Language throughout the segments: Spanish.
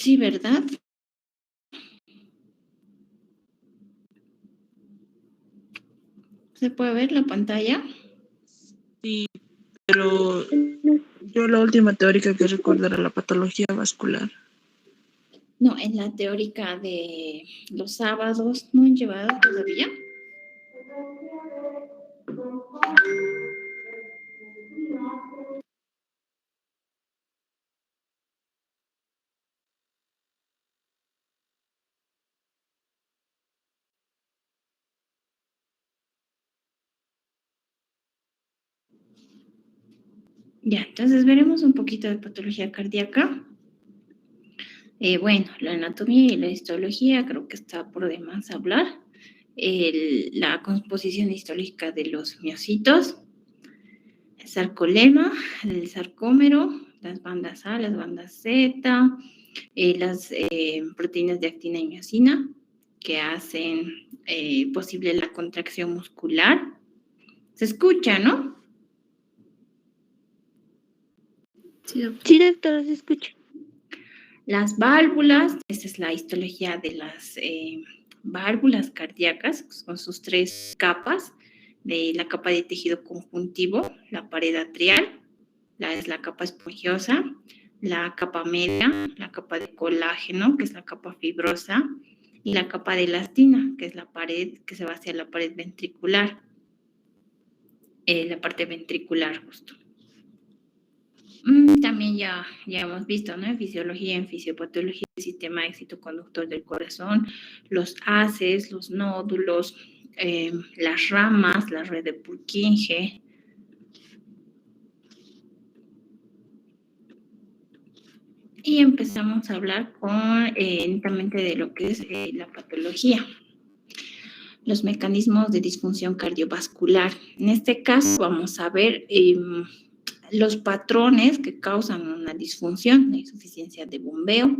Sí, ¿verdad? ¿Se puede ver la pantalla? Sí, pero yo la última teórica que recuerdo era la patología vascular. No, en la teórica de los sábados, ¿no han llevado todavía? Ya, entonces veremos un poquito de patología cardíaca. Bueno, la anatomía y la histología creo que está por demás hablar. La composición histológica de los miocitos, el sarcolema, el sarcómero, las bandas A, las bandas Z, las proteínas de actina y miocina que hacen posible la contracción muscular. Se escucha, ¿no? Sí, doctora, se escucha. Las válvulas, esta es la histología de las válvulas cardíacas, con sus 3 capas, de la capa de tejido conjuntivo, la pared atrial, es la capa esponjosa, la capa media, la capa de colágeno, que es la capa fibrosa, y la capa de elastina, que es la pared que se va hacia la pared ventricular, la parte ventricular justo. También ya hemos visto, ¿no? En fisiología, en fisiopatología, el sistema éxito conductor del corazón, los haces, los nódulos, las ramas, la red de Purkinje. Y empezamos a hablar netamente de lo que es la patología. Los mecanismos de disfunción cardiovascular. En este caso vamos a ver los patrones que causan una disfunción, la insuficiencia de bombeo.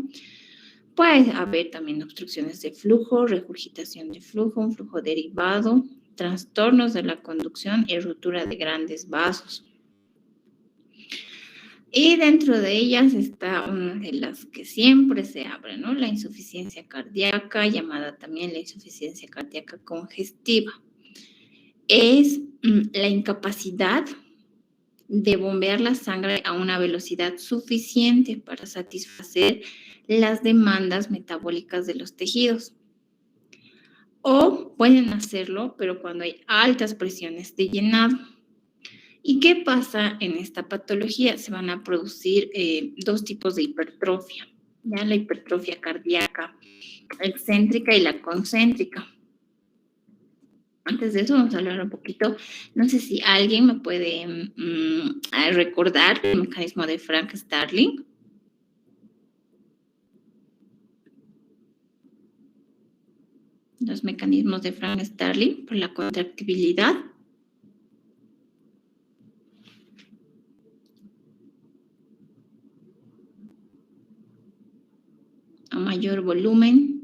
Puede haber también obstrucciones de flujo, regurgitación de flujo, un flujo derivado, trastornos de la conducción y ruptura de grandes vasos. Y dentro de ellas está una de las que siempre se abre, ¿no? La insuficiencia cardíaca, llamada también la insuficiencia cardíaca congestiva. Es la incapacidad de bombear la sangre a una velocidad suficiente para satisfacer las demandas metabólicas de los tejidos. O pueden hacerlo, pero cuando hay altas presiones de llenado. ¿Y qué pasa en esta patología? Se van a producir 2 tipos de hipertrofia, ¿ya? La hipertrofia cardíaca excéntrica y la concéntrica. Antes de eso vamos a hablar un poquito, no sé si alguien me puede recordar el mecanismo de Frank Starling. Los mecanismos de Frank Starling por la contractibilidad. A mayor volumen.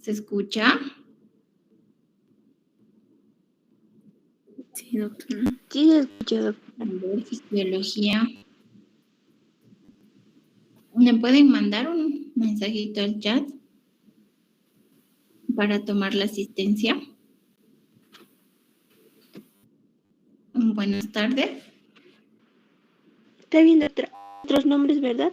¿Se escucha? Sí, doctora. Sí, se escucha, doctora. A ver, fisiología. ¿Me pueden mandar un mensajito al chat para tomar la asistencia? Buenas tardes. Está bien, doctora. Otros nombres, ¿verdad?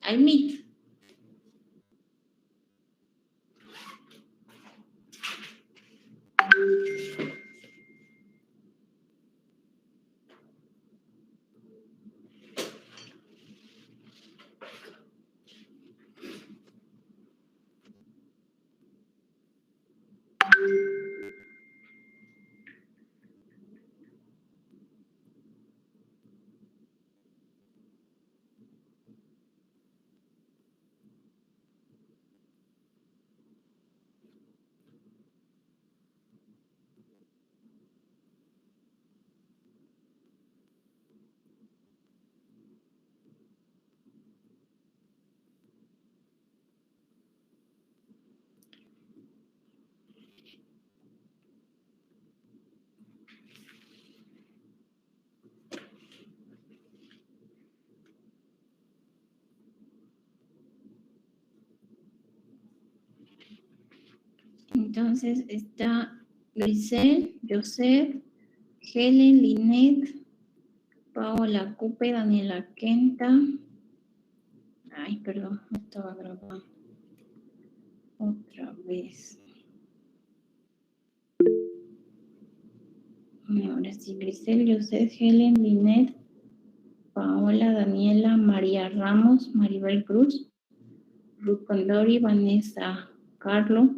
Al Meet. Entonces está Grisel, Joseph, Helen, Linet, Paola Cupe, Daniela Quenta. Ay, perdón, no estaba grabando. Otra vez. Ahora sí, Grisel, Joseph, Helen, Linet, Paola, Daniela, María Ramos, Maribel Cruz, Ruth Condori, Vanessa Carlo,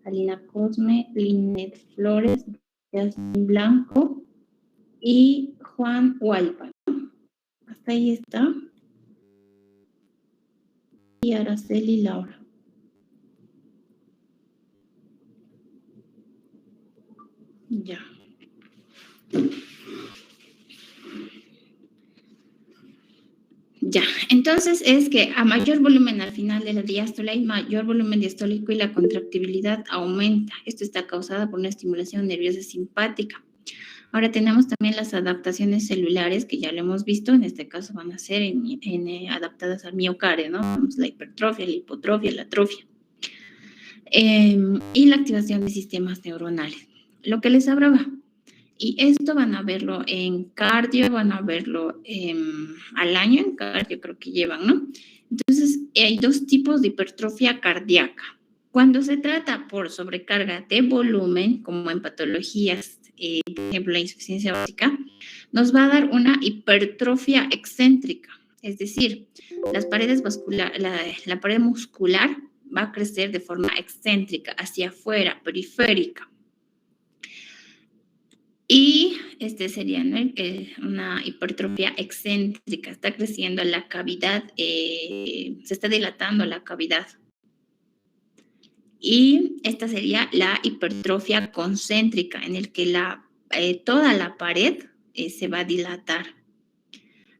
Alina Cosme, Linet Flores, Yasmin Blanco y Juan Hualpa. Hasta ahí está. Y Araceli Laura. Ya. Ya, entonces es que a mayor volumen al final de la diástole hay mayor volumen diastólico y la contractibilidad aumenta. Esto está causada por una estimulación nerviosa simpática. Ahora tenemos también las adaptaciones celulares que ya lo hemos visto, en este caso van a ser adaptadas al miocardio, ¿no? Tenemos la hipertrofia, la hipotrofia, la atrofia. Y la activación de sistemas neuronales. Lo que les hablaba. Y esto van a verlo en cardio, van a verlo al año en cardio, creo que llevan, ¿no? Entonces, hay dos tipos de hipertrofia cardíaca. Cuando se trata por sobrecarga de volumen, como en patologías, por ejemplo, la insuficiencia básica, nos va a dar una hipertrofia excéntrica. Es decir, las paredes vasculares, la pared muscular va a crecer de forma excéntrica, hacia afuera, periférica. Y este sería, ¿no? Una hipertrofia excéntrica, está creciendo la cavidad, se está dilatando la cavidad. Y esta sería la hipertrofia concéntrica, en el que toda la pared se va a dilatar.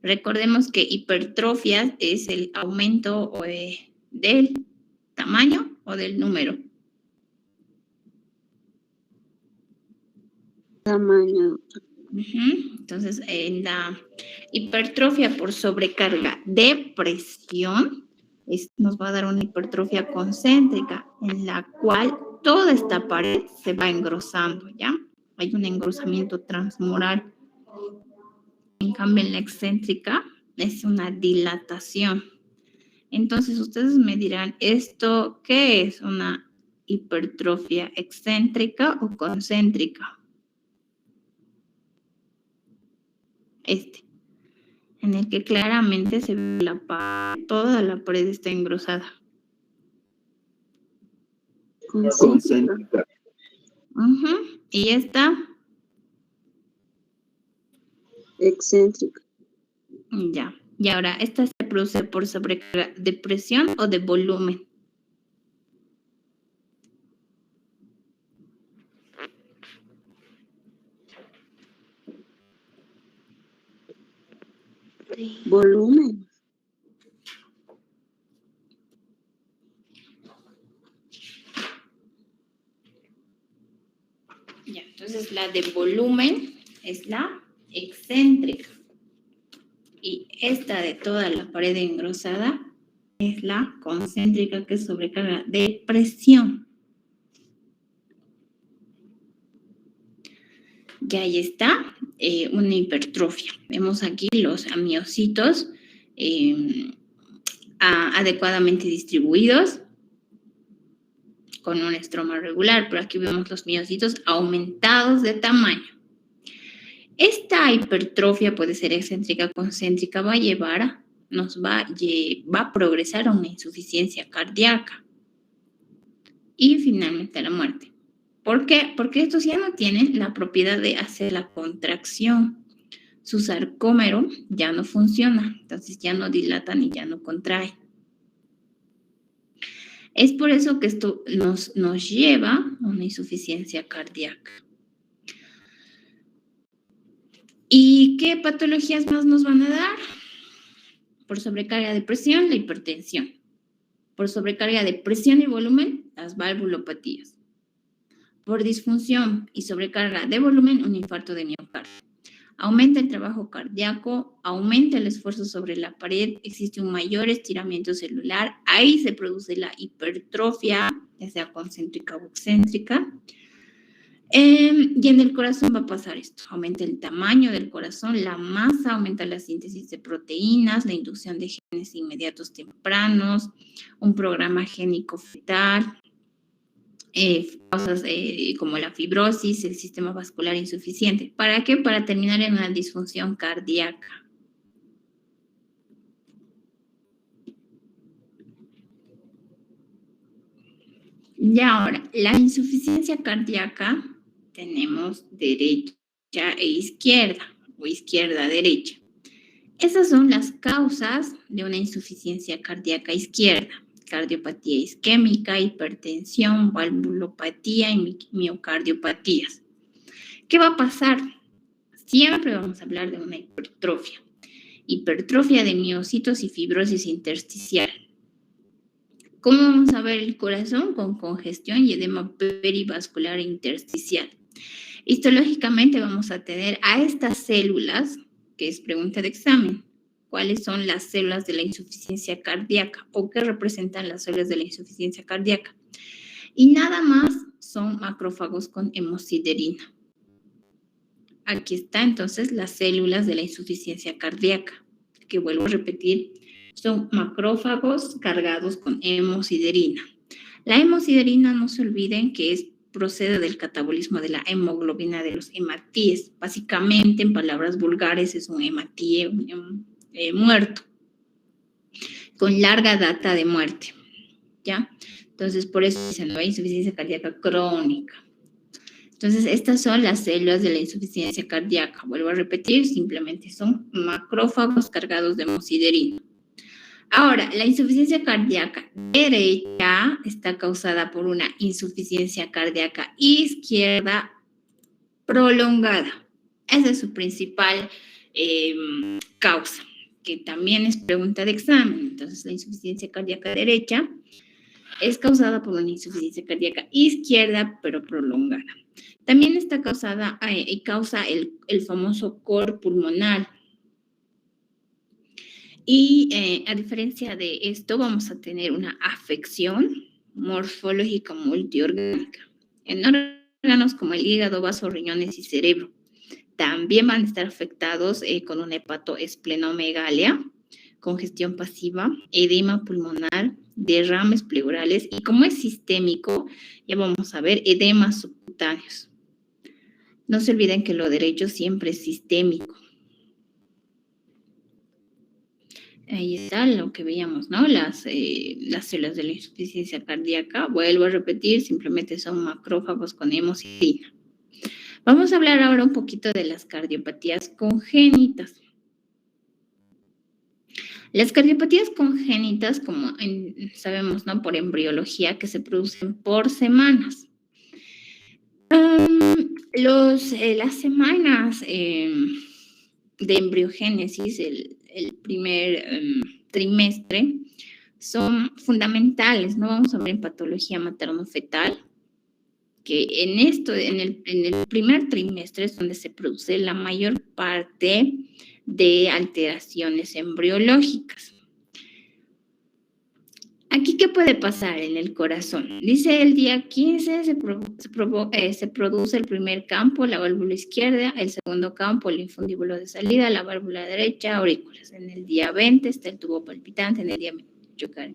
Recordemos que hipertrofia es el aumento del tamaño o del número. Tamaño. Entonces, en la hipertrofia por sobrecarga de presión, nos va a dar una hipertrofia concéntrica, en la cual toda esta pared se va engrosando, ¿ya? Hay un engrosamiento transmural. En cambio, en la excéntrica es una dilatación. Entonces, ustedes me dirán, ¿esto qué es? ¿Una hipertrofia excéntrica o concéntrica? En el que claramente se ve toda la pared está engrosada. Concéntrica. Y esta, Excéntrica. ya. Y ahora, esta se produce por sobrecarga de presión o de volumen. Volumen. Ya, entonces la de volumen es la excéntrica. Y esta de toda la pared engrosada es la concéntrica, que es sobrecarga de presión. Y ahí está una hipertrofia. Vemos aquí los amiocitos adecuadamente distribuidos con un estroma regular, pero aquí vemos los miocitos aumentados de tamaño. Esta hipertrofia puede ser excéntrica, concéntrica, va a progresar a una insuficiencia cardíaca y finalmente a la muerte. ¿Por qué? Porque estos ya no tienen la propiedad de hacer la contracción. Su sarcómero ya no funciona, entonces ya no dilatan y ya no contrae. Es por eso que esto nos lleva a una insuficiencia cardíaca. ¿Y qué patologías más nos van a dar? Por sobrecarga de presión, la hipertensión. Por sobrecarga de presión y volumen, las valvulopatías. Por disfunción y sobrecarga de volumen, un infarto de miocardio. Aumenta el trabajo cardíaco, aumenta el esfuerzo sobre la pared, existe un mayor estiramiento celular, ahí se produce la hipertrofia, ya sea concéntrica o excéntrica. Y en el corazón va a pasar esto, aumenta el tamaño del corazón, la masa, aumenta la síntesis de proteínas, la inducción de genes inmediatos tempranos, un programa génico fetal, causas como la fibrosis, el sistema vascular insuficiente. ¿Para qué? Para terminar en una disfunción cardíaca. Y ahora, la insuficiencia cardíaca tenemos derecha e izquierda o izquierda-derecha. Esas son las causas de una insuficiencia cardíaca izquierda: cardiopatía isquémica, hipertensión, valvulopatía y miocardiopatías. ¿Qué va a pasar? Siempre vamos a hablar de una hipertrofia de miocitos y fibrosis intersticial. ¿Cómo vamos a ver el corazón? Con congestión y edema perivascular intersticial. Histológicamente vamos a tener a estas células, que es pregunta de examen. ¿Cuáles son las células de la insuficiencia cardíaca o qué representan las células de la insuficiencia cardíaca? Y nada más son macrófagos con hemosiderina. Aquí está entonces las células de la insuficiencia cardíaca, que vuelvo a repetir, son macrófagos cargados con hemosiderina. La hemosiderina, no se olviden que procede del catabolismo de la hemoglobina de los hematíes. Básicamente, en palabras vulgares, es un hematíe muerto, con larga data de muerte, ¿ya? Entonces, por eso dicen, no hay insuficiencia cardíaca crónica. Entonces, estas son las células de la insuficiencia cardíaca. Vuelvo a repetir, simplemente son macrófagos cargados de hemosiderina. Ahora, la insuficiencia cardíaca derecha está causada por una insuficiencia cardíaca izquierda prolongada. Esa es su principal causa, que también es pregunta de examen. Entonces, la insuficiencia cardíaca derecha es causada por una insuficiencia cardíaca izquierda, pero prolongada. También está causada y causa el famoso cor pulmonar. Y a diferencia de esto, vamos a tener una afección morfológica multiorgánica en órganos como el hígado, vasos, riñones y cerebro. También van a estar afectados con una hepatoesplenomegalia, congestión pasiva, edema pulmonar, derrames pleurales y como es sistémico, ya vamos a ver edemas subcutáneos. No se olviden que lo derecho siempre es sistémico. Ahí está lo que veíamos, ¿no? Las células de la insuficiencia cardíaca, vuelvo a repetir, simplemente son macrófagos con hemosiderina. Vamos a hablar ahora un poquito de las cardiopatías congénitas. Las cardiopatías congénitas, como sabemos, ¿no? Por embriología, que se producen por semanas. Las semanas de embriogénesis, el primer trimestre, son fundamentales. No vamos a ver en patología materno-fetal, que en el primer trimestre es donde se produce la mayor parte de alteraciones embriológicas. Aquí, ¿qué puede pasar en el corazón? Dice el día 15 se produce el primer campo, la válvula izquierda, el segundo campo, el infundíbulo de salida, la válvula derecha, aurículas. En el día 20 está el tubo palpitante, en el día 28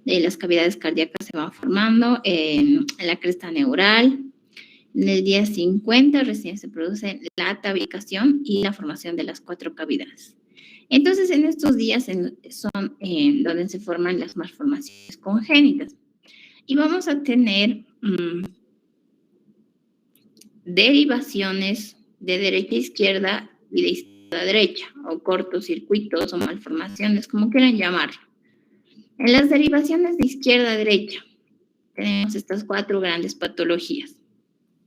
las cavidades cardíacas se van formando, en la cresta neural. En el día 50 recién se produce la tabicación y la formación de las 4 cavidades. Entonces, en estos días son donde se forman las malformaciones congénitas. Y vamos a tener derivaciones de derecha a izquierda y de izquierda a derecha, o cortocircuitos o malformaciones, como quieran llamarlo. En las derivaciones de izquierda a derecha tenemos estas 4 grandes patologías: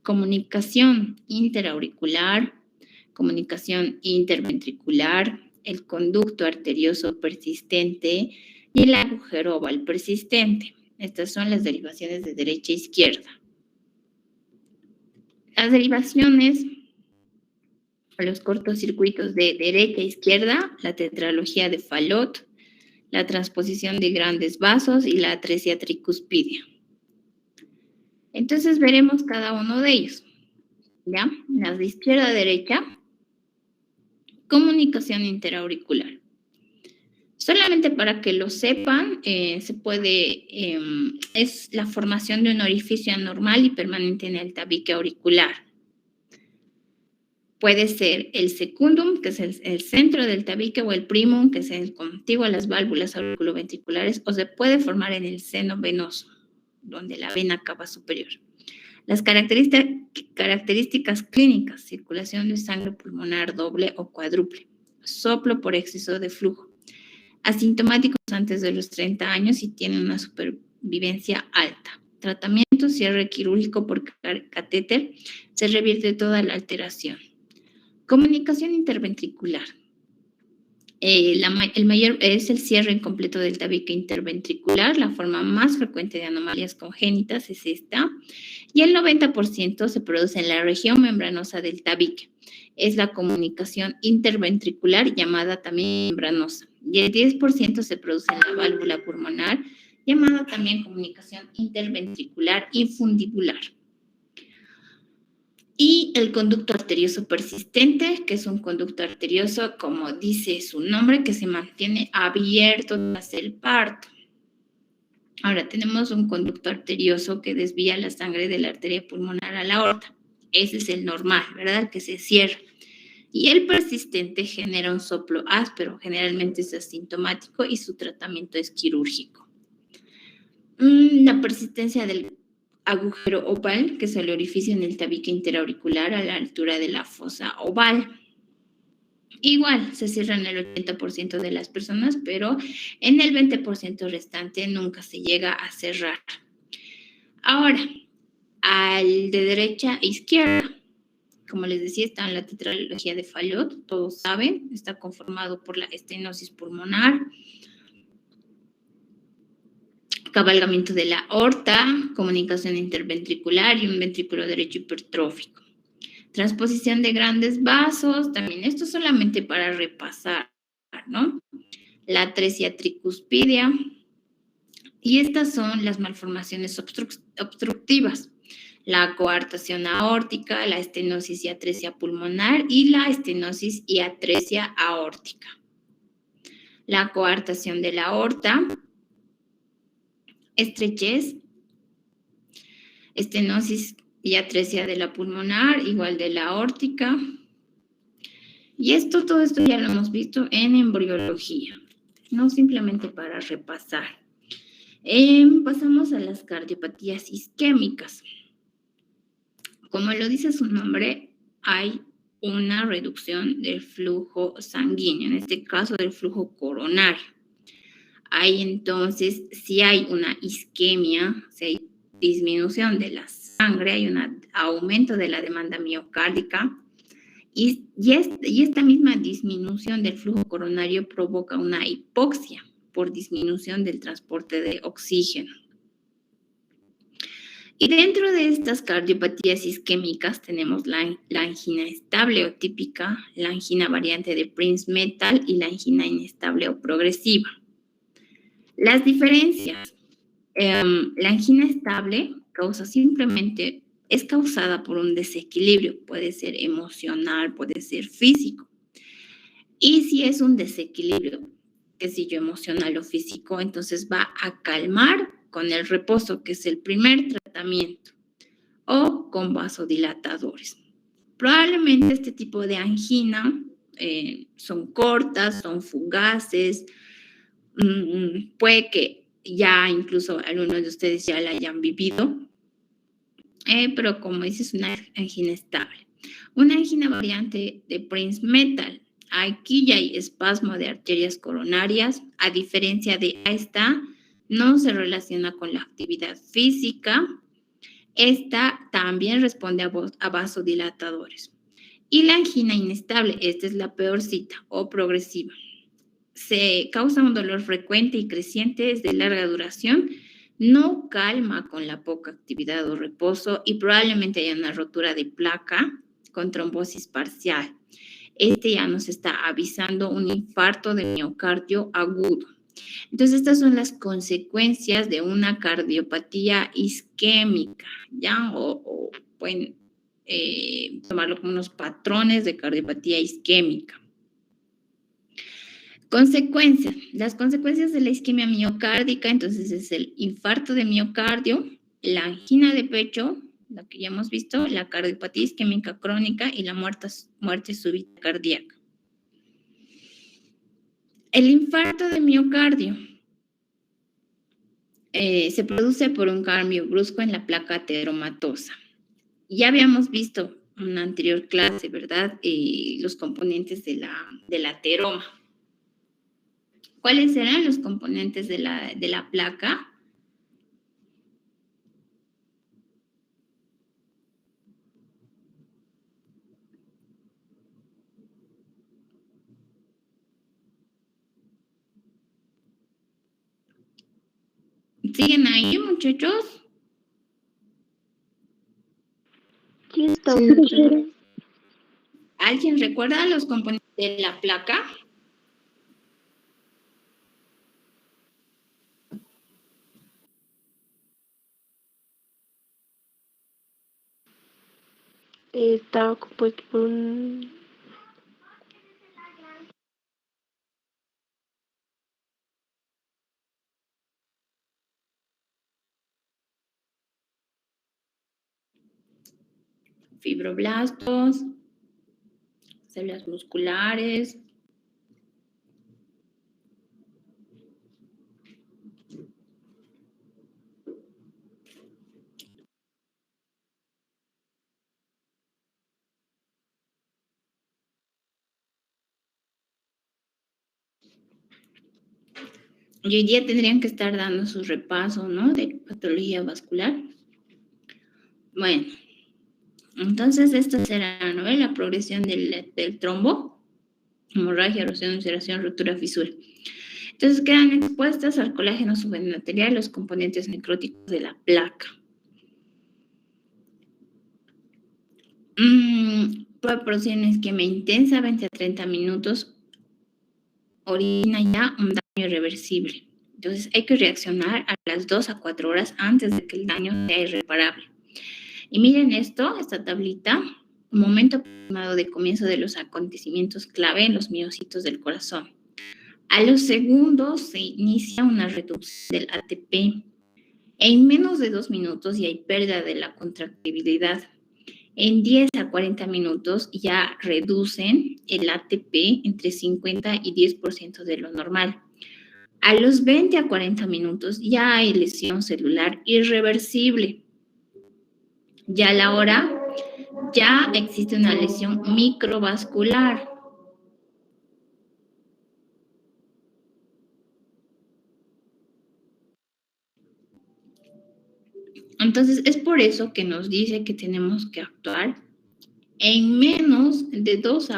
comunicación interauricular, comunicación interventricular, el conducto arterioso persistente y el agujero oval persistente. Estas son las derivaciones de derecha a izquierda. Las derivaciones los cortocircuitos de derecha a izquierda, la tetralogía de Fallot, la transposición de grandes vasos y la atresia tricuspidia. Entonces veremos cada uno de ellos. ¿Ya? Las de izquierda a derecha, comunicación interauricular. Solamente para que lo sepan, es la formación de un orificio anormal y permanente en el tabique auricular. Puede ser el secundum, que es el centro del tabique, o el primum, que es el contiguo a las válvulas auriculoventriculares, o se puede formar en el seno venoso, donde la vena cava superior. Las características clínicas: circulación de sangre pulmonar doble o cuádruple, soplo por exceso de flujo, asintomáticos antes de los 30 años y tienen una supervivencia alta. Tratamiento: cierre quirúrgico por catéter, se revierte toda la alteración. Comunicación interventricular. El mayor es el cierre incompleto del tabique interventricular. La forma más frecuente de anomalías congénitas es esta. Y el 90% se produce en la región membranosa del tabique. Es la comunicación interventricular, llamada también membranosa. Y el 10% se produce en la válvula pulmonar, llamada también comunicación interventricular infundibular. Y el conducto arterioso persistente, que es un conducto arterioso, como dice su nombre, que se mantiene abierto tras el parto. Ahora, tenemos un conducto arterioso que desvía la sangre de la arteria pulmonar a la aorta. Ese es el normal, ¿verdad? Que se cierra. Y el persistente genera un soplo áspero, generalmente es asintomático y su tratamiento es quirúrgico. La persistencia del agujero oval, que es el orificio en el tabique interauricular a la altura de la fosa oval. Igual, se cierra en el 80% de las personas, pero en el 20% restante nunca se llega a cerrar. Ahora, al de derecha a izquierda, como les decía, está en la tetralogía de Fallot, todos saben, está conformado por la estenosis pulmonar, cabalgamiento de la aorta, comunicación interventricular y un ventrículo derecho hipertrófico. Transposición de grandes vasos, también esto solamente para repasar, ¿no? La atresia tricuspidia. Y estas son las malformaciones obstructivas: la coartación aórtica, la estenosis y atresia pulmonar y la estenosis y atresia aórtica. La coartación de la aorta, estrechez, estenosis y atresia de la pulmonar, igual de la aórtica. Y todo esto ya lo hemos visto en embriología, no simplemente para repasar. Pasamos a las cardiopatías isquémicas. Como lo dice su nombre, hay una reducción del flujo sanguíneo, en este caso del flujo coronario. Hay entonces, si hay una isquemia, si hay disminución de la sangre, hay un aumento de la demanda miocárdica y esta misma disminución del flujo coronario provoca una hipoxia por disminución del transporte de oxígeno. Y dentro de estas cardiopatías isquémicas tenemos la angina estable o típica, la angina variante de Prince-Metal y la angina inestable o progresiva. Las diferencias: la angina estable es causada por un desequilibrio, puede ser emocional, puede ser físico. Y si es un desequilibrio, qué sé yo, emocional o físico, entonces va a calmar con el reposo, que es el primer tratamiento, o con vasodilatadores. Probablemente este tipo de angina son cortas, son fugaces, puede que ya incluso algunos de ustedes ya la hayan vivido, pero como dices, es una angina estable. Una angina variante de Prince-Metal, aquí ya hay espasmo de arterias coronarias, a diferencia de esta, no se relaciona con la actividad física. Esta también responde a vasodilatadores. Y la angina inestable, esta es la peorcita o progresiva. Se causa un dolor frecuente y creciente, es de larga duración, no calma con la poca actividad o reposo y probablemente haya una rotura de placa con trombosis parcial. este ya nos está avisando un infarto de miocardio agudo. Entonces, estas son las consecuencias de una cardiopatía isquémica, ¿ya? O pueden tomarlo como unos patrones de cardiopatía isquémica. Consecuencias. Las consecuencias de la isquemia miocárdica, entonces, es el infarto de miocardio, la angina de pecho, la que ya hemos visto, la cardiopatía isquémica crónica y la muerte súbita cardíaca. El infarto de miocardio se produce por un cambio brusco en la placa ateromatosa. Ya habíamos visto en una anterior clase, ¿verdad? Los componentes de la ateroma. ¿Cuáles serán los componentes de la placa? ¿Siguen ahí, muchachos? Sí, está Sí, bien. ¿Alguien recuerda los componentes de la placa? Está compuesto por un... Fibroblastos, células musculares. Y hoy día tendrían que estar dando su repaso, ¿no? De patología vascular. Bueno, entonces esto será, ¿no? La progresión del trombo, hemorragia, erosión, ulceración, ruptura, fisura. Entonces quedan expuestas al colágeno subendothelial los componentes necróticos de la placa. Puede producir una isquemia intensa, 20 a 30 minutos, origina ya un daño irreversible. Entonces hay que reaccionar a las 2 a 4 horas antes de que el daño sea irreparable. Y miren esta tablita, un momento aproximado de comienzo de los acontecimientos clave en los miocitos del corazón. A los segundos se inicia una reducción del ATP. En menos de 2 minutos ya hay pérdida de la contractibilidad. En 10 a 40 minutos ya reducen el ATP entre 50 y 10% de lo normal. A los 20 a 40 minutos ya hay lesión celular irreversible. Ya a la hora, ya existe una lesión microvascular. Entonces, es por eso que nos dice que tenemos que actuar en menos de 2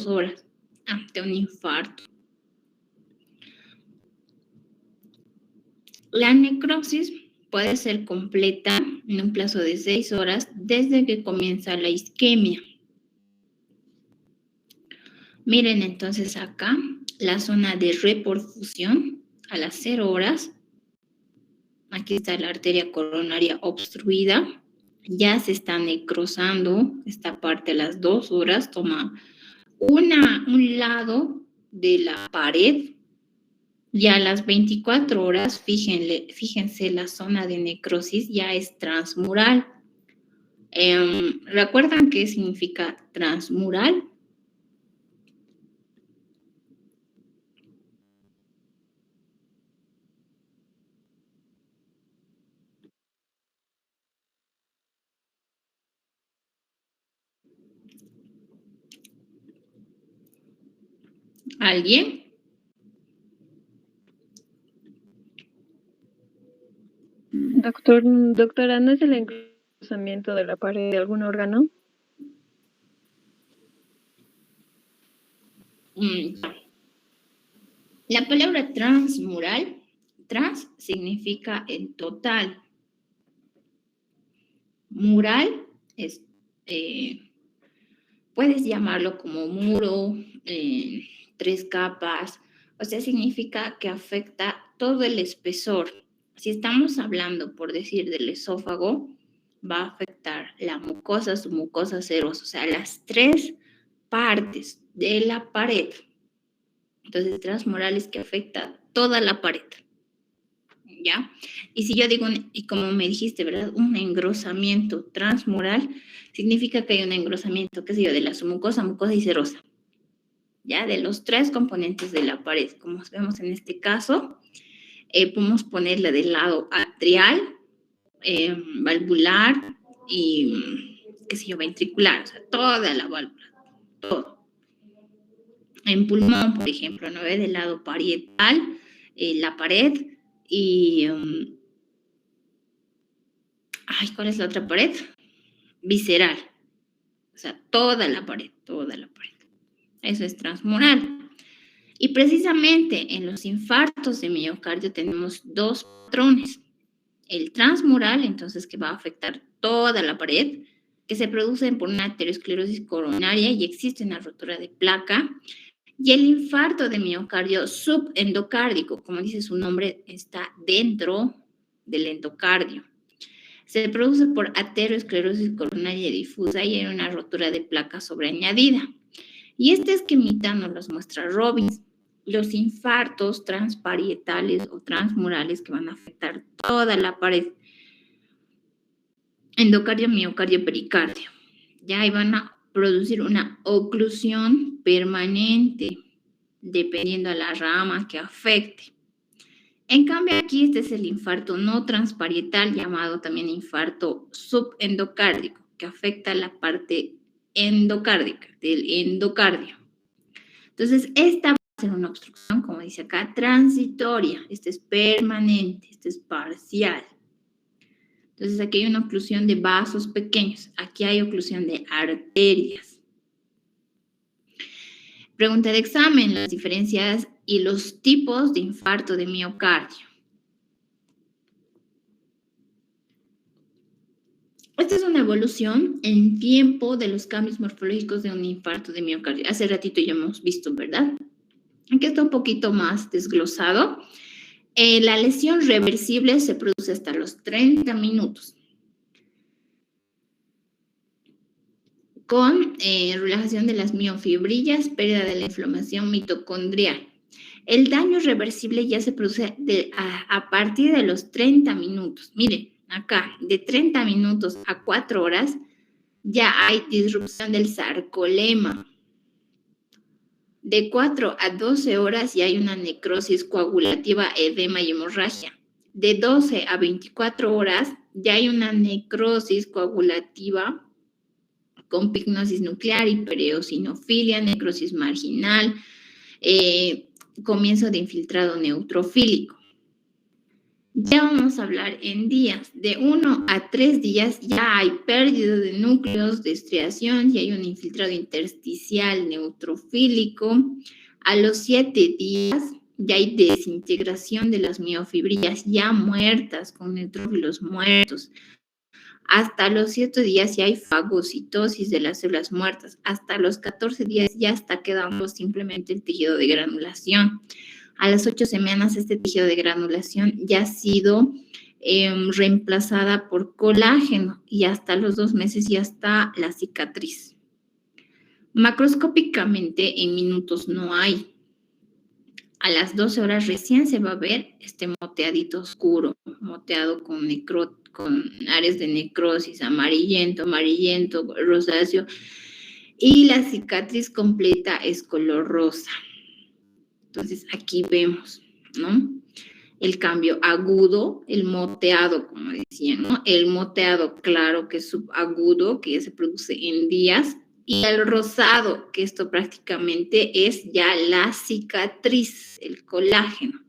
horas ante un infarto. La necrosis puede ser completa en un plazo de 6 horas desde que comienza la isquemia. Miren entonces acá la zona de reperfusión a las 0 horas. Aquí está la arteria coronaria obstruida. Ya se está necrosando esta parte a las 2 horas. Toma un lado de la pared. Y a las 24 horas, fíjense, la zona de necrosis ya es transmural. ¿Recuerdan qué significa transmural? ¿Alguien? Doctora, ¿no es el engrosamiento de la pared de algún órgano? La palabra transmural, trans significa en total. Mural es puedes llamarlo como muro, 3 capas, o sea, significa que afecta todo el espesor. Si estamos hablando, por decir, del esófago, va a afectar la mucosa, su mucosa serosa, o sea, las 3 partes de la pared. Entonces, transmural es que afecta toda la pared. ¿Ya? Y si yo digo, y como me dijiste, ¿verdad? Un engrosamiento transmural significa que hay un engrosamiento, qué sé yo, de la mucosa, mucosa y serosa. ¿Ya? De los 3 componentes de la pared. Como vemos en este caso, podemos ponerla del lado atrial, valvular y, qué sé yo, ventricular. O sea, toda la válvula, todo. En pulmón, por ejemplo, ¿no? Del lado parietal, la pared y... ¿cuál es la otra pared? Visceral. O sea, toda la pared, toda la pared. Eso es transmural. Y precisamente en los infartos de miocardio tenemos 2 patrones. El transmural, entonces, que va a afectar toda la pared, que se produce por una aterosclerosis coronaria y existe una rotura de placa. Y el infarto de miocardio subendocárdico, como dice su nombre, está dentro del endocardio. Se produce por aterosclerosis coronaria difusa y hay una rotura de placa sobreañadida. Y este esquemita nos los muestra Robbins. Los infartos transparietales o transmurales que van a afectar toda la pared. Endocardio, miocardio, pericardio. Ya ahí van a producir una oclusión permanente, dependiendo a la rama que afecte. En cambio, aquí este es el infarto no transparietal, llamado también infarto subendocárdico, que afecta la parte endocárdica, del endocardio. Entonces, esta va a ser una obstrucción, como dice acá, transitoria. Esta es permanente, esta es parcial. Entonces, aquí hay una oclusión de vasos pequeños. Aquí hay oclusión de arterias. Pregunta de examen, las diferencias y los tipos de infarto de miocardio. Esta es una evolución en tiempo de los cambios morfológicos de un infarto de miocardio. Hace ratito ya hemos visto, ¿verdad? Aquí está un poquito más desglosado. La lesión reversible se produce hasta los 30 minutos. Con relajación de las miofibrillas, pérdida de la inflamación mitocondrial. El daño reversible ya se produce a partir de los 30 minutos. Miren, acá, de 30 minutos a 4 horas, ya hay disrupción del sarcolema. De 4 a 12 horas ya hay una necrosis coagulativa, edema y hemorragia. De 12 a 24 horas ya hay una necrosis coagulativa con pignosis nuclear, hipereosinofilia, necrosis marginal, comienzo de infiltrado neutrofílico. Ya vamos a hablar en días. De 1 a 3 días ya hay pérdida de núcleos de estriación y hay un infiltrado intersticial neutrofílico. A los 7 días ya hay desintegración de las miofibrillas ya muertas, con neutrófilos muertos. Hasta los 7 días ya hay fagocitosis de las células muertas. Hasta los 14 días ya está quedando simplemente el tejido de granulación. A las 8 semanas este tejido de granulación ya ha sido reemplazada por colágeno y hasta los 2 meses ya está la cicatriz. Macroscópicamente en minutos no hay. A las 12 horas recién se va a ver este moteadito oscuro, moteado con áreas de necrosis, amarillento, rosáceo, y la cicatriz completa es color rosa. Entonces aquí vemos, ¿no? El cambio agudo, el moteado, como decían, ¿no? El moteado claro, que es subagudo, que ya se produce en días, y el rosado, que esto prácticamente es ya la cicatriz, el colágeno.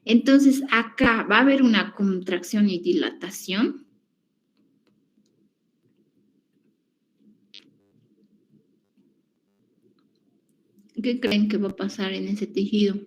Entonces, acá va a haber una contracción y dilatación. ¿Qué creen que va a pasar en ese tejido?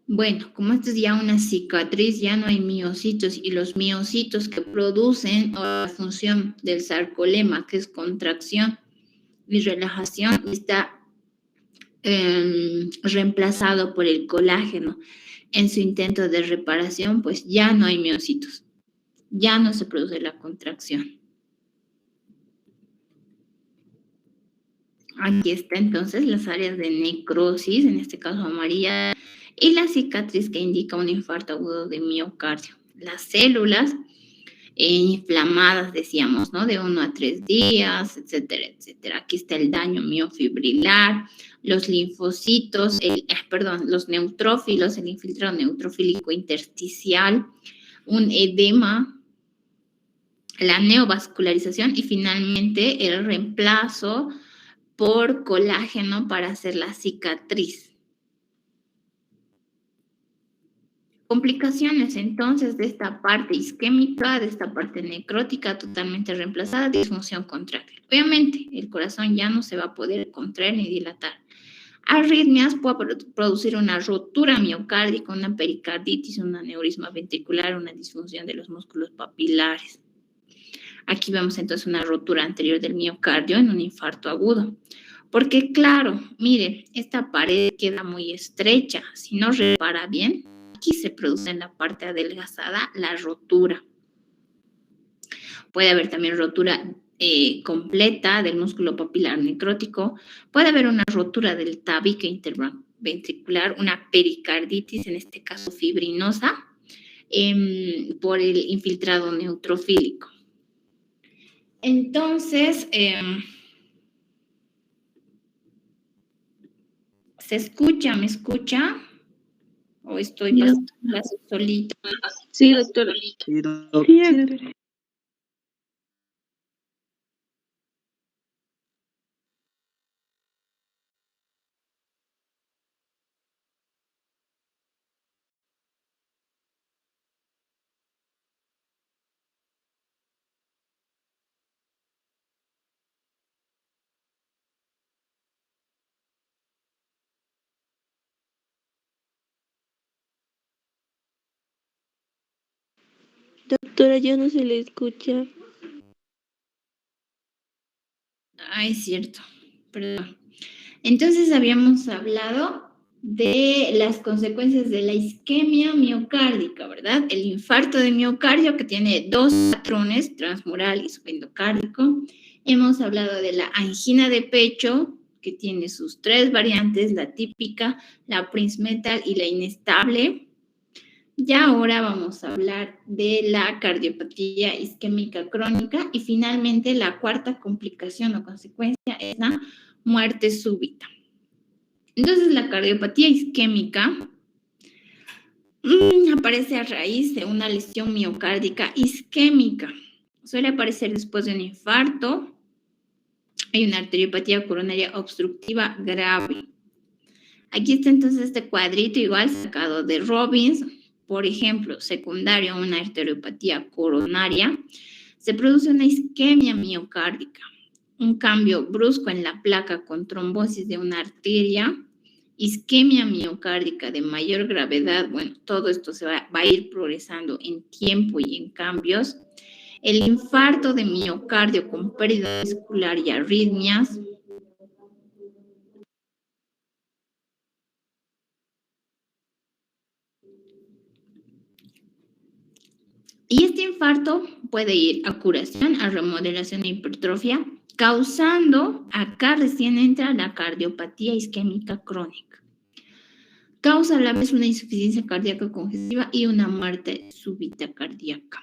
Bueno, como esto es ya una cicatriz, ya no hay miocitos y los miocitos que producen la función del sarcolema, que es contracción y relajación, está reemplazado por el colágeno. En su intento de reparación, pues ya no hay miocitos, ya no se produce la contracción. Aquí está entonces las áreas de necrosis, en este caso amarilla, y la cicatriz que indica un infarto agudo de miocardio. Las células inflamadas, decíamos, ¿no? De 1 a 3 días, etcétera, etcétera. Aquí está el daño miofibrilar, los linfocitos, los neutrófilos, el infiltrado neutrofílico intersticial, un edema, la neovascularización y finalmente el reemplazo por colágeno para hacer la cicatriz. Complicaciones entonces de esta parte isquémica, de esta parte necrótica totalmente reemplazada, disfunción contráctil. Obviamente el corazón ya no se va a poder contraer ni dilatar. Arritmias puede producir una rotura miocárdica, una pericarditis, un aneurisma ventricular, una disfunción de los músculos papilares. Aquí vemos entonces una rotura anterior del miocardio en un infarto agudo. Porque claro, miren, esta pared queda muy estrecha. Si no repara bien, aquí se produce en la parte adelgazada la rotura. Puede haber también rotura completa del músculo papilar necrótico. Puede haber una rotura del tabique interventricular, una pericarditis, en este caso fibrinosa, por el infiltrado neutrofílico. Entonces, ¿se escucha? ¿Me escucha? ¿O estoy pasando clase solita? Sí, doctora. Sí, Sí, doctora. Doctora, ya no se le escucha. Ah, es cierto, perdón. Entonces habíamos hablado de las consecuencias de la isquemia miocárdica, ¿verdad? El infarto de miocardio que tiene dos patrones, transmural y subendocárdico. Hemos hablado de la angina de pecho, que tiene sus tres variantes, la típica, la Prince metal y la inestable. Ya ahora vamos a hablar de la cardiopatía isquémica crónica y finalmente la cuarta complicación o consecuencia es la muerte súbita. Entonces la cardiopatía isquémica aparece a raíz de una lesión miocárdica isquémica. Suele aparecer después de un infarto. Hay una arteriopatía coronaria obstructiva grave. Aquí está entonces este cuadrito igual sacado de Robbins. Por ejemplo, secundario a una arteriopatía coronaria, se produce una isquemia miocárdica, un cambio brusco en la placa con trombosis de una arteria, isquemia miocárdica de mayor gravedad. Bueno, todo esto se va a ir progresando en tiempo y en cambios. El infarto de miocardio con pérdida muscular y arritmias. Y este infarto puede ir a curación, a remodelación e hipertrofia, causando, acá recién entra la cardiopatía isquémica crónica. Causa a la vez una insuficiencia cardíaca congestiva y una muerte súbita cardíaca.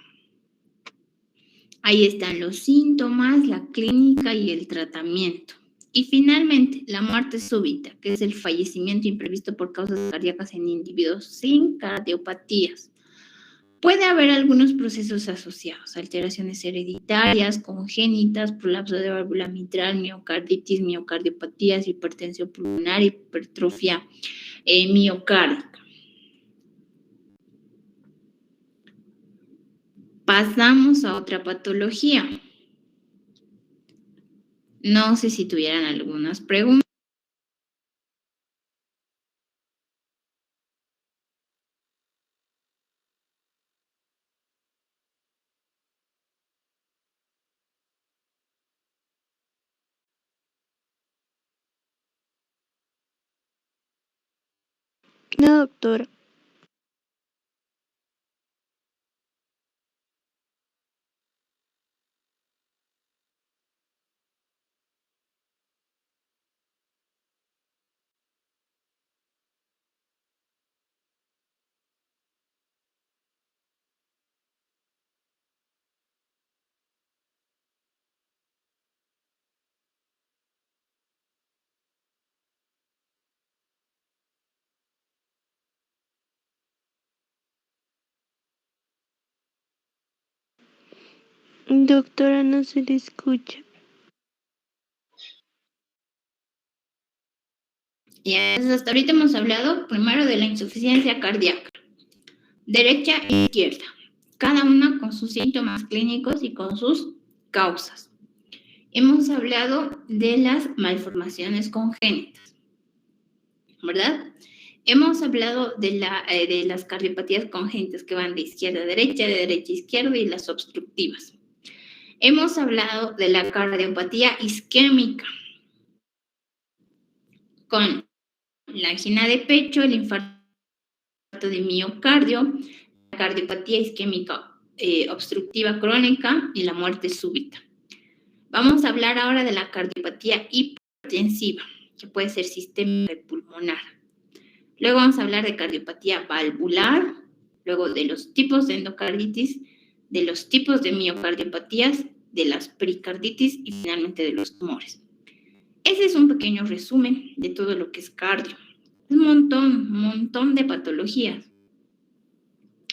Ahí están los síntomas, la clínica y el tratamiento. Y finalmente, la muerte súbita, que es el fallecimiento imprevisto por causas cardíacas en individuos sin cardiopatías. Puede haber algunos procesos asociados, alteraciones hereditarias, congénitas, prolapso de válvula mitral, miocarditis, miocardiopatías, hipertensión pulmonar, hipertrofia miocárdica. Pasamos a otra patología. No sé si tuvieran algunas preguntas. No, doctora. Doctora, no se le escucha. Y hasta ahorita hemos hablado primero de la insuficiencia cardíaca, derecha e izquierda, cada una con sus síntomas clínicos y con sus causas. Hemos hablado de las malformaciones congénitas, ¿verdad? Hemos hablado de las cardiopatías congénitas que van de izquierda a derecha, de derecha a izquierda y las obstructivas. Hemos hablado de la cardiopatía isquémica con la angina de pecho, el infarto de miocardio, la cardiopatía isquémica obstructiva crónica y la muerte súbita. Vamos a hablar ahora de la cardiopatía hipertensiva, que puede ser sistémica y pulmonar. Luego vamos a hablar de cardiopatía valvular, luego de los tipos de endocarditis, de los tipos de miocardiopatías, de las pericarditis y finalmente de los tumores. Ese es un pequeño resumen de todo lo que es cardio. Un montón de patologías.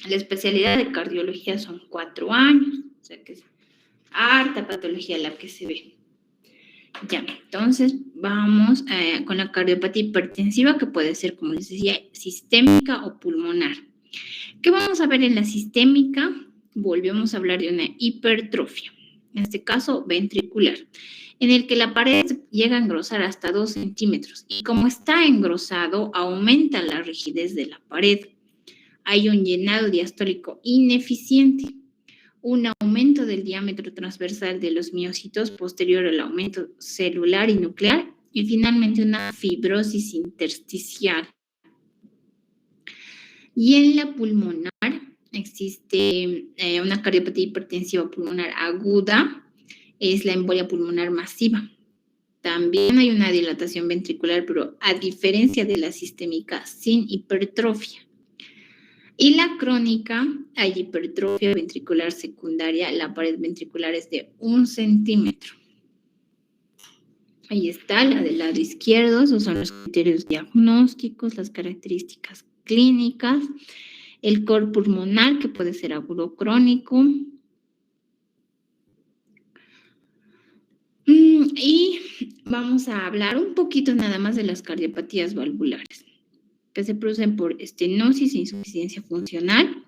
La especialidad de cardiología son 4 años, o sea que es harta patología la que se ve. Ya, entonces vamos con la cardiopatía hipertensiva, que puede ser, como les decía, sistémica o pulmonar. ¿Qué vamos a ver en la sistémica? Volvemos a hablar de una hipertrofia, en este caso ventricular, en el que la pared llega a engrosar hasta 2 centímetros y como está engrosado, aumenta la rigidez de la pared. Hay un llenado diastólico ineficiente, un aumento del diámetro transversal de los miocitos posterior al aumento celular y nuclear y finalmente una fibrosis intersticial. Y en la pulmonar existe una cardiopatía hipertensiva pulmonar aguda, es la embolia pulmonar masiva. También hay una dilatación ventricular, pero a diferencia de la sistémica, sin hipertrofia. Y la crónica, hay hipertrofia ventricular secundaria, la pared ventricular es de 1 centímetro. Ahí está, la del lado izquierdo, esos son los criterios diagnósticos, las características clínicas, el cor pulmonar, que puede ser agudo o crónico. Y vamos a hablar un poquito nada más de las cardiopatías valvulares, que se producen por estenosis e insuficiencia funcional,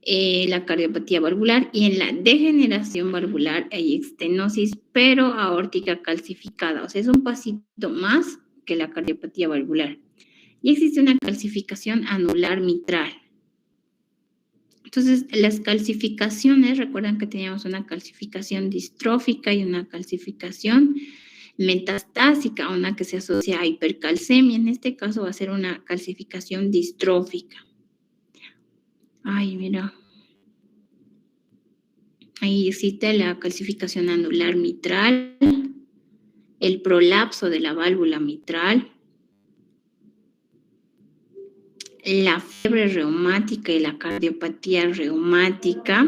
la cardiopatía valvular, y en la degeneración valvular hay estenosis, pero aórtica calcificada, o sea, es un pasito más que la cardiopatía valvular. Y existe una calcificación anular mitral. Entonces, las calcificaciones, recuerdan que teníamos una calcificación distrófica y una calcificación metastásica, una que se asocia a hipercalcemia. En este caso va a ser una calcificación distrófica. Ay, mira. Ahí existe la calcificación anular mitral, el prolapso de la válvula mitral, la fiebre reumática y la cardiopatía reumática.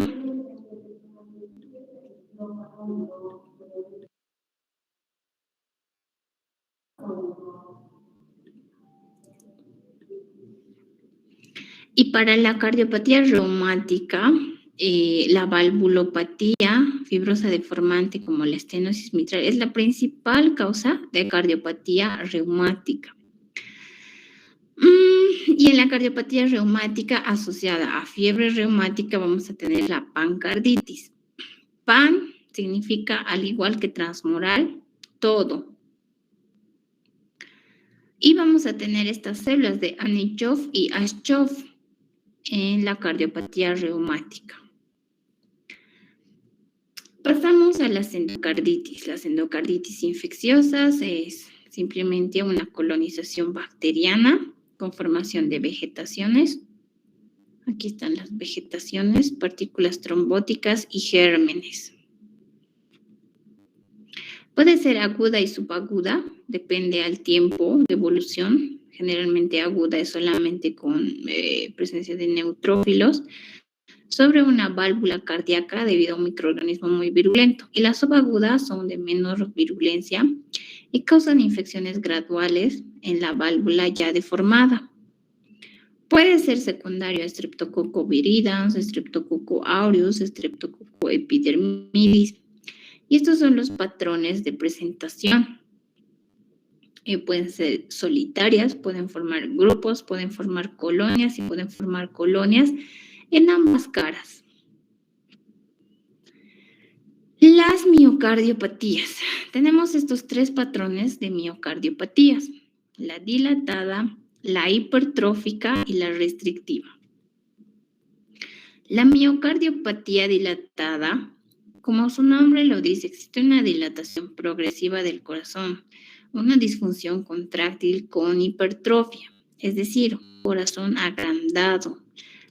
Y para la cardiopatía reumática, la valvulopatía fibrosa deformante como la estenosis mitral es la principal causa de cardiopatía reumática. Y en la cardiopatía reumática asociada a fiebre reumática vamos a tener la pancarditis. Pan significa, al igual que transmural, todo. Y vamos a tener estas células de Anichov y Aschov en la cardiopatía reumática. Pasamos a las endocarditis. Las endocarditis infecciosas es simplemente una colonización bacteriana con formación de vegetaciones. Aquí están las vegetaciones, partículas trombóticas y gérmenes. Puede ser aguda y subaguda, depende al tiempo de evolución. Generalmente aguda es solamente con presencia de neutrófilos sobre una válvula cardíaca debido a un microorganismo muy virulento. Y las subagudas son de menor virulencia y causan infecciones graduales en la válvula ya deformada. Puede ser secundario a Streptococcus viridans, Streptococcus aureus, Streptococcus epidermidis. Y estos son los patrones de presentación. Pueden ser solitarias, pueden formar grupos, pueden formar colonias y pueden formar colonias en ambas caras. Las miocardiopatías. Tenemos estos 3 patrones de miocardiopatías: la dilatada, la hipertrófica y la restrictiva. La miocardiopatía dilatada, como su nombre lo dice, existe una dilatación progresiva del corazón, una disfunción contráctil con hipertrofia, es decir, un corazón agrandado.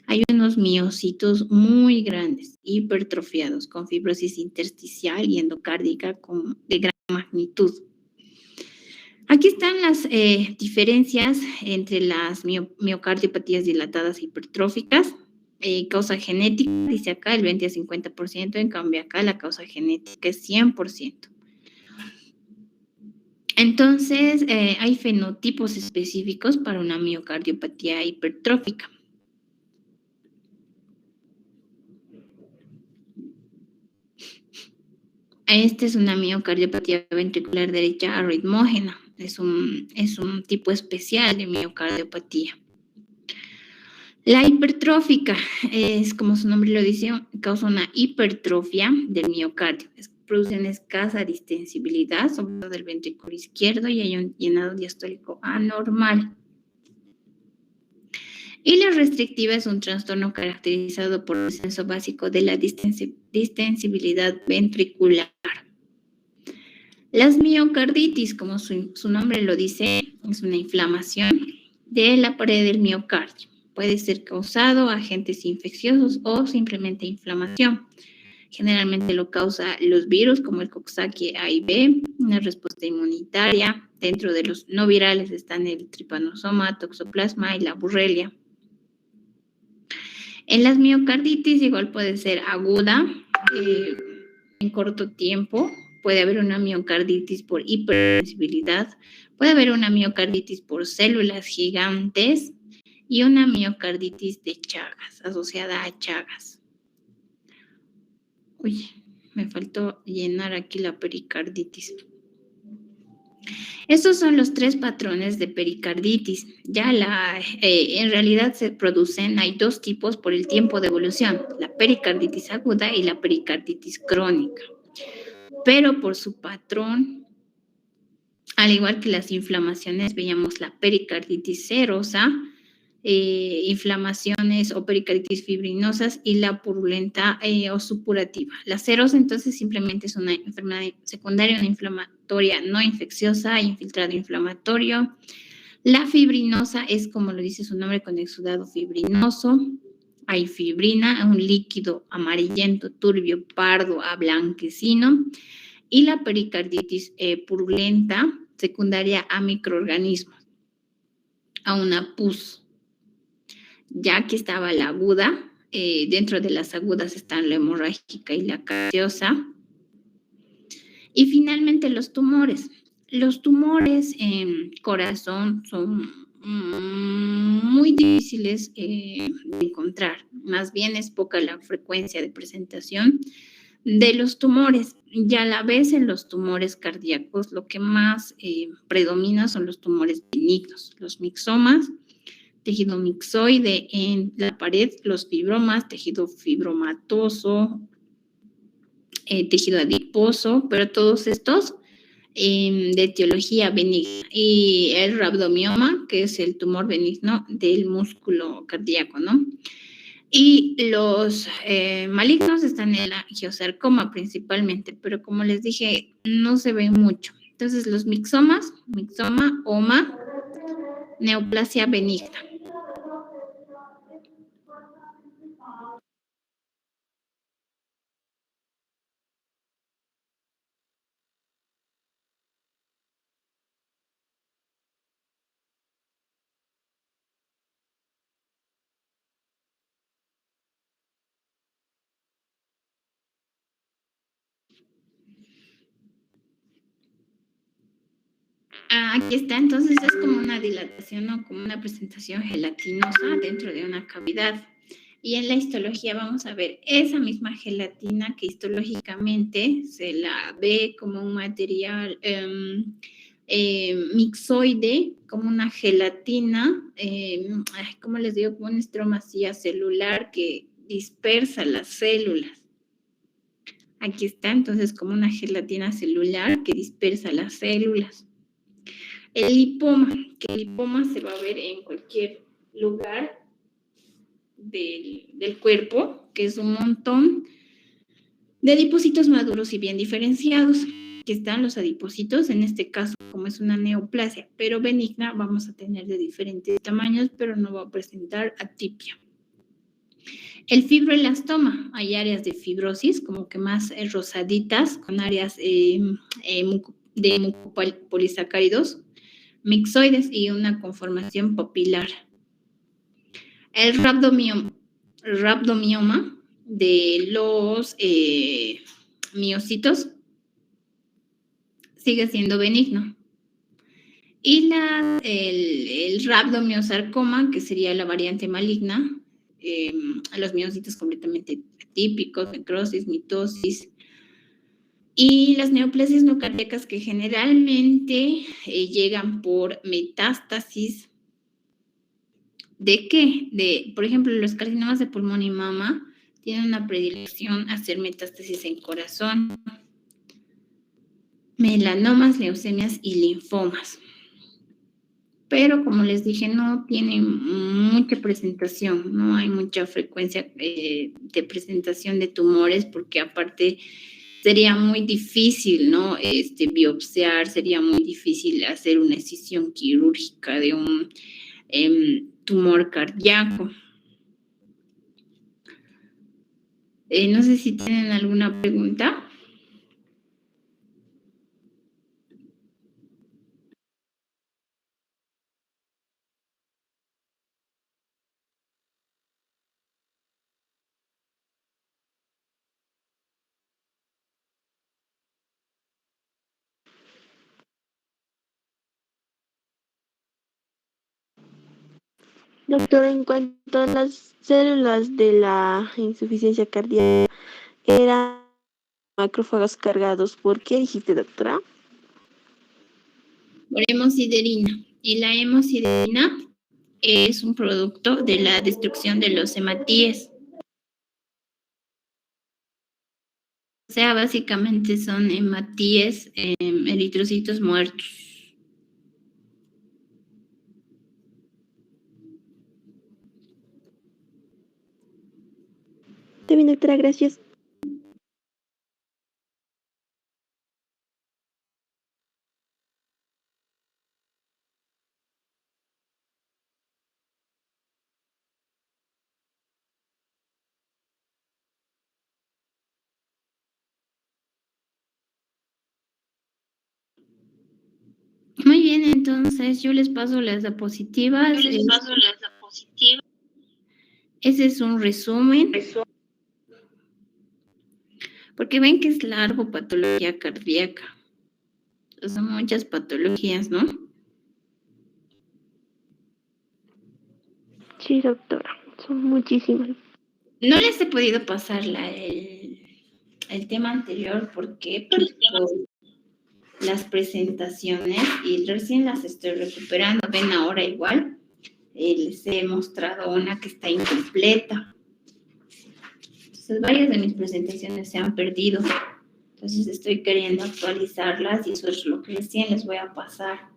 Hay unos miocitos muy grandes, hipertrofiados, con fibrosis intersticial y endocárdica de gran magnitud. Aquí están las diferencias entre las miocardiopatías dilatadas e hipertróficas. Causa genética, dice acá, el 20 a 50%, en cambio acá la causa genética es 100%. Entonces, hay fenotipos específicos para una miocardiopatía hipertrófica. Esta es una miocardiopatía ventricular derecha arritmógena. Es un tipo especial de miocardiopatía. La hipertrófica es, como su nombre lo dice, causa una hipertrofia del miocardio. Produce una escasa distensibilidad, sobre todo del ventrículo izquierdo, y hay un llenado diastólico anormal. Y la restrictiva es un trastorno caracterizado por el descenso básico de la distensibilidad ventricular. Las miocarditis, como su nombre lo dice, es una inflamación de la pared del miocardio. Puede ser causado agentes infecciosos o simplemente inflamación. Generalmente lo causa los virus como el Coxsackie A y B, una respuesta inmunitaria. Dentro de los no virales están el trypanosoma, toxoplasma y la burrelia. En las miocarditis igual puede ser aguda, en corto tiempo. Puede haber una miocarditis por hipersensibilidad, puede haber una miocarditis por células gigantes y una miocarditis de Chagas, asociada a Chagas. Uy, me faltó llenar aquí la pericarditis. Estos son los 3 patrones de pericarditis. Ya en realidad se producen, hay 2 tipos por el tiempo de evolución, la pericarditis aguda y la pericarditis crónica. Pero por su patrón, al igual que las inflamaciones, veíamos la pericarditis serosa, inflamaciones o pericarditis fibrinosas y la purulenta o supurativa. La serosa entonces simplemente es una enfermedad secundaria, una inflamatoria no infecciosa, infiltrado inflamatorio. La fibrinosa es, como lo dice su nombre, con exudado fibrinoso. Hay fibrina, un líquido amarillento, turbio, pardo a blanquecino. Y la pericarditis purulenta, secundaria a microorganismos, a una pus. Ya que estaba la aguda, dentro de las agudas están la hemorrágica y la gaseosa. Y finalmente los tumores. Los tumores en corazón son muy difíciles de encontrar. Más bien es poca la frecuencia de presentación de los tumores. Ya a la vez en los tumores cardíacos lo que más predomina son los tumores benignos, los mixomas, tejido mixoide en la pared, los fibromas, tejido fibromatoso, tejido adiposo, pero todos estos de etiología benigna. Y el rhabdomioma, que es el tumor benigno del músculo cardíaco, ¿no? Y los malignos están en el angiosarcoma principalmente, pero como les dije, no se ven mucho. Entonces, los mixomas, mixoma, oma, neoplasia benigna. Aquí está, entonces es como una dilatación o como una presentación gelatinosa dentro de una cavidad. Y en la histología vamos a ver esa misma gelatina que histológicamente se la ve como un material mixoide, como una gelatina, ¿cómo les digo? Como una estromacía celular que dispersa las células. Aquí está, entonces, como una gelatina celular que dispersa las células. El lipoma, que el lipoma se va a ver en cualquier lugar del cuerpo, que es un montón de adipocitos maduros y bien diferenciados, que están los adipocitos, en este caso, como es una neoplasia, pero benigna, vamos a tener de diferentes tamaños, pero no va a presentar atipia. El fibroelastoma, hay áreas de fibrosis, como que más rosaditas, con áreas de mucopolisacáridos, mixoides y una conformación papilar. El rhabdomioma de los miocitos sigue siendo benigno. Y el rhabdomiosarcoma, que sería la variante maligna, los miocitos completamente atípicos, necrosis, mitosis. Y las neoplasias no cardíacas que generalmente llegan por metástasis. ¿De qué? Por ejemplo, los carcinomas de pulmón y mama tienen una predilección a hacer metástasis en corazón, melanomas, leucemias y linfomas. Pero, como les dije, no tienen mucha presentación, no hay mucha frecuencia de presentación de tumores, porque aparte sería muy difícil, ¿no? Biopsiar, sería muy difícil hacer una excisión quirúrgica de un tumor cardíaco. No sé si tienen alguna pregunta. Doctor, en cuanto a las células de la insuficiencia cardíaca, eran macrófagos cargados. ¿Por qué dijiste, doctora? Por hemosiderina. Y la hemosiderina es un producto de la destrucción de los hematíes. O sea, básicamente son hematíes, eritrocitos muertos. Está bien, doctora, gracias. Muy bien, entonces yo les paso las diapositivas. Ese es un resumen. Porque ven que es largo patología cardíaca. Son muchas patologías, ¿no? Sí, doctora, son muchísimas. No les he podido pasar el tema anterior porque por las presentaciones y recién las estoy recuperando. Ven ahora igual. Les he mostrado una que está incompleta. Entonces, varias de mis presentaciones se han perdido. Entonces, estoy queriendo actualizarlas y eso es lo que recién les voy a pasar.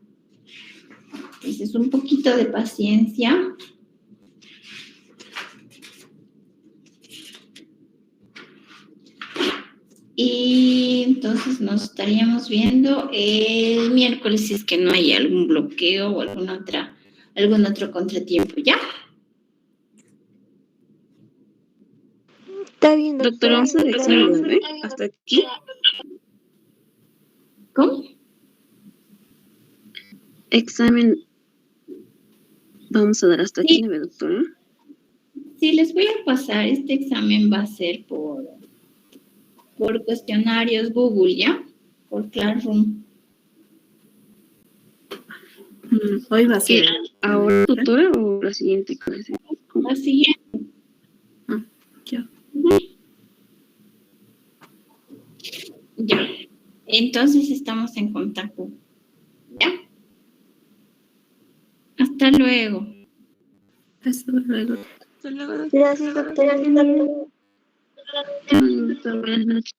Entonces, un poquito de paciencia. Y entonces nos estaríamos viendo el miércoles si es que no hay algún bloqueo o algún otro contratiempo, ¿ya? Está bien, Doctora, vamos a hacer examen, ¿no? Hasta aquí. ¿Cómo? Examen vamos a dar hasta aquí, Sí. ¿no, doctora? Sí, les voy a pasar, este examen va a ser por cuestionarios Google, ¿ya? Por Classroom. Hoy va a ser. ¿Ahora, doctora, o la siguiente clase? La siguiente. Ya. Ya. Entonces estamos en contacto. ¿Ya? Hasta luego. Hasta luego. Gracias, doctora. Buenas noches.